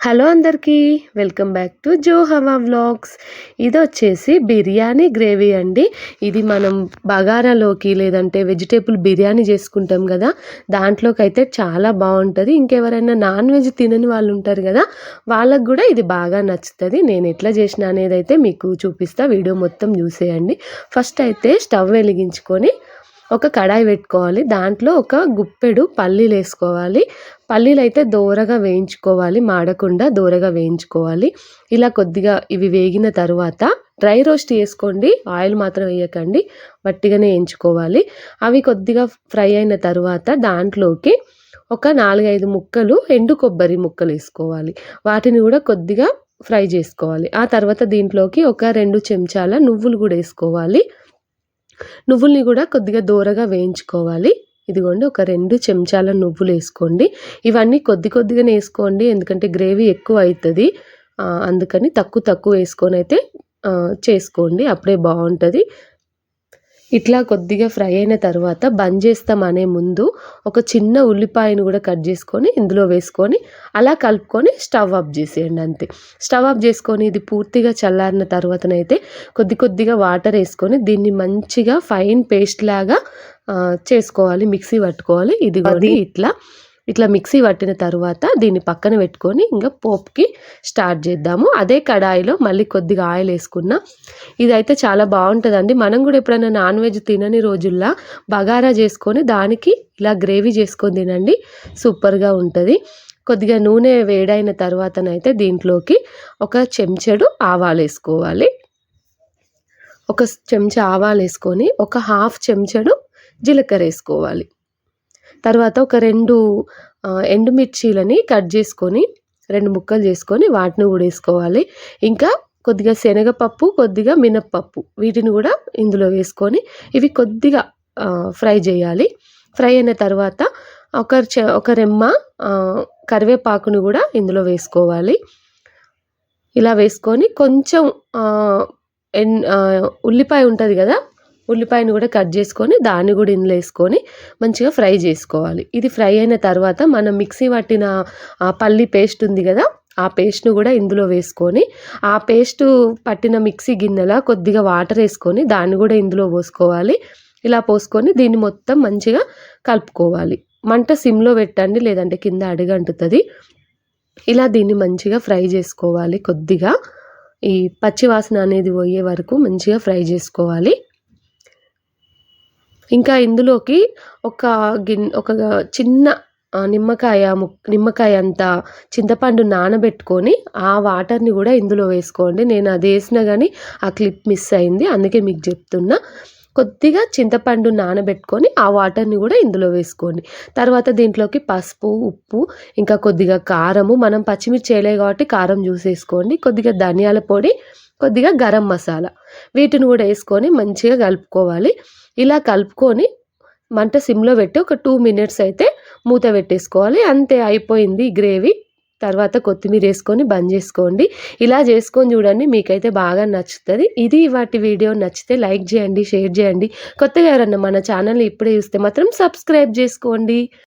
Hello అందరికీ welcome back to జో హవా vlogs. ఇది వచ్చేసి బిర్యానీ గ్రేవీ అండి. ఇది మనం బగారాలోకి లేదంటే వెజిటేబుల్ బిర్యానీ చేసుకుంటాం కదా, దాంట్లోకి అయితే చాలా బాగుంటుంది. ఇంకెవరైనా నాన్ వెజ్ తినని వాళ్ళు ఉంటారు కదా, వాళ్ళకు కూడా ఇది బాగా నచ్చుతుంది. నేను ఎట్లా చేసిన అనేది అయితే మీకు చూపిస్తా, వీడియో మొత్తం చూసేయండి. ఫస్ట్ అయితే స్టవ్ వెలిగించుకొని ఒక కడాయి పెట్టుకోవాలి. దాంట్లో ఒక గుప్పెడు పల్లీలు వేసుకోవాలి. పల్లీలు అయితే దోరగా వేయించుకోవాలి, మాడకుండా దోరగా వేయించుకోవాలి. ఇలా కొద్దిగా ఇవి వేగిన తర్వాత డ్రై రోస్ట్ చేసుకోండి, ఆయిల్ మాత్రం వేయకండి, వట్టిగానే వేయించుకోవాలి. అవి కొద్దిగా ఫ్రై అయిన తర్వాత దాంట్లోకి ఒక 4-5 ముక్కలు ఎండు కొబ్బరి ముక్కలు వేసుకోవాలి. వాటిని కూడా కొద్దిగా ఫ్రై చేసుకోవాలి. ఆ తర్వాత దీంట్లోకి ఒక 2 చెంచాల నువ్వులు కూడా వేసుకోవాలి. నువ్వుల్ని కూడా కొద్దిగా దోరగా వేయించుకోవాలి. ఇదిగోండి, ఒక 2 చెంచాల నువ్వులు వేసుకోండి. ఇవన్నీ కొద్దిగానే వేసుకోండి, ఎందుకంటే గ్రేవీ ఎక్కువ అవుతుంది. అందుకని తక్కువ వేసుకొని అయితే చేసుకోండి, అప్పుడే బాగుంటుంది. ఇట్లా కొద్దిగా ఫ్రై అయిన తర్వాత బంద్ చేస్తామనే ముందు ఒక చిన్న ఉల్లిపాయను కూడా కట్ చేసుకొని ఇందులో వేసుకొని అలా కలుపుకొని స్టవ్ ఆఫ్ చేసేయండి, అంతే. స్టవ్ ఆఫ్ చేసుకొని ఇది పూర్తిగా చల్లారిన తర్వాతనైతే కొద్దిగా వాటర్ వేసుకొని దీన్ని మంచిగా ఫైన్ పేస్ట్ లాగా చేసుకోవాలి, మిక్సీ పట్టుకోవాలి. ఇదిగోండి, ఇట్లా మిక్సీ పట్టిన తర్వాత దీన్ని పక్కన పెట్టుకొని ఇంకా పోపుకి స్టార్ట్ చేద్దాము. అదే కడాయిలో మళ్ళీ కొద్దిగా ఆయిల్ వేసుకున్నా. ఇదైతే చాలా బాగుంటుందండి. మనం కూడా ఎప్పుడైనా నాన్ వెజ్ తినని రోజుల్లో బగారా చేసుకొని దానికి ఇలా గ్రేవీ చేసుకొని తినండి, సూపర్గా ఉంటుంది. కొద్దిగా నూనె వేడైన తర్వాతనైతే దీంట్లోకి ఒక చెంచాడు ఆవాలు వేసుకోవాలి. ఒక చెంచా ఆవాలు వేసుకొని ఒక హాఫ్ చెంచాడు జీలకర్ర వేసుకోవాలి. తర్వాత ఒక 2 ఎండుమిర్చీలని కట్ చేసుకొని 2 ముక్కలు చేసుకొని వాటిని కూడా వేసుకోవాలి. ఇంకా కొద్దిగా శనగపప్పు, కొద్దిగా మినప్పప్పు, వీటిని కూడా ఇందులో వేసుకొని ఇవి కొద్దిగా ఫ్రై చేయాలి. ఫ్రై అయిన తర్వాత ఒక రెమ్మ కరివేపాకుని కూడా ఇందులో వేసుకోవాలి. ఇలా వేసుకొని కొంచెం ఉల్లిపాయ ఉంటుంది కదా, ఉల్లిపాయను కూడా కట్ చేసుకొని దాన్ని కూడా ఇందులో వేసుకొని మంచిగా ఫ్రై చేసుకోవాలి. ఇది ఫ్రై అయిన తర్వాత మనం మిక్సీ పట్టిన పల్లి పేస్ట్ ఉంది కదా, ఆ పేస్ట్ను కూడా ఇందులో వేసుకొని ఆ పేస్ట్ పట్టిన మిక్సీ గిన్నెలా కొద్దిగా వాటర్ వేసుకొని దాన్ని కూడా ఇందులో పోసుకోవాలి. ఇలా పోసుకొని దీన్ని మొత్తం మంచిగా కలుపుకోవాలి. మంట సిమ్లో పెట్టండి, లేదంటే కింద అడుగంటుతుంది. ఇలా దీన్ని మంచిగా ఫ్రై చేసుకోవాలి. కొద్దిగా ఈ పచ్చివాసన అనేది పోయే వరకు మంచిగా ఫ్రై చేసుకోవాలి. ఇంకా ఇందులోకి ఒక చిన్న నిమ్మకాయ అంత చింతపండు నానబెట్టుకొని ఆ వాటర్ని కూడా ఇందులో వేసుకోండి. నేను అది వేసినా కానీ ఆ క్లిప్ మిస్ అయింది, అందుకే మీకు చెప్తున్నా. కొద్దిగా చింతపండు నానబెట్టుకొని ఆ వాటర్ని కూడా ఇందులో వేసుకోండి. తర్వాత దీంట్లోకి పసుపు, ఉప్పు, ఇంకా కొద్దిగా కారము, మనం పచ్చిమిర్చి వేయలే కాబట్టి కారం చూసేసుకోండి. కొద్దిగా ధనియాల పొడి, కొద్దిగా గరం మసాలా, వీటిని కూడా వేసుకొని మంచిగా కలుపుకోవాలి. ఇలా కలుపుకొని మంట సిమ్లో పెట్టి ఒక 2 మినిట్స్ అయితే మూత పెట్టేసుకోవాలి, అంతే, అయిపోయింది గ్రేవీ. తర్వాత కొత్తిమీర వేసుకొని బంద్ చేసుకోండి. ఇలా చేసుకొని చూడండి, మీకైతే బాగా నచ్చుతుంది. ఇది వాటి వీడియో నచ్చితే లైక్ చేయండి, షేర్ చేయండి. కొత్తగా ఎవరన్నా మన ఛానల్ని ఇప్పుడే చూస్తే మాత్రం సబ్స్క్రైబ్ చేసుకోండి.